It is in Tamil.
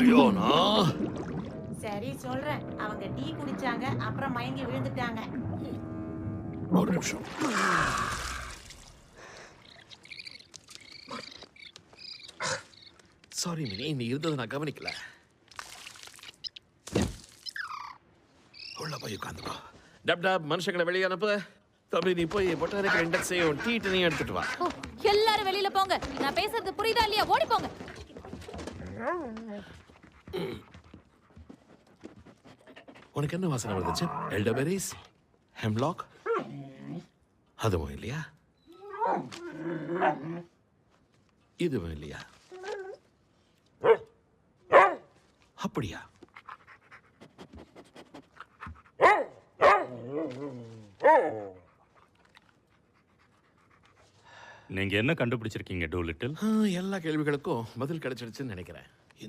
ஐயோ நான் சரி சொல்றேன். அவங்க டீ குடிச்சாங்க, அப்புறம் மயங்கி விழுந்துட்டாங்க. ஒரு நிமிஷம். சாரி மினி, நீ இருந்ததை நான் கவனிக்கல. உள்ள போய் உட்காந்துக்கோ. டப் டப் மனுஷங்களை வெளியே அனுப்பு. தம்பி நீ போய் பொட்டானிக்கல் இண்டெக்ஸையும் டீட்டனையும் எடுத்துட்டு வா. ஓ, எல்லாரும் வெளியில போங்க. நான் பேசுறது புரியுதா இல்லையா? ஓடி போங்க. உனக்கு என்ன வாசனை வருது? எல்டர்பெரிஸ், ஹெம்லாக், அதுவும் இல்லையா? இதுவும் இல்லையா? அப்படியா? நீங்க என்ன கண்டுபிடிச்சிருக்கீங்க டூலிட்டில்? எல்லா கேள்விகளுக்கும் பதில் கிடைச்சிடுச்சுன்னு நினைக்கிறேன்.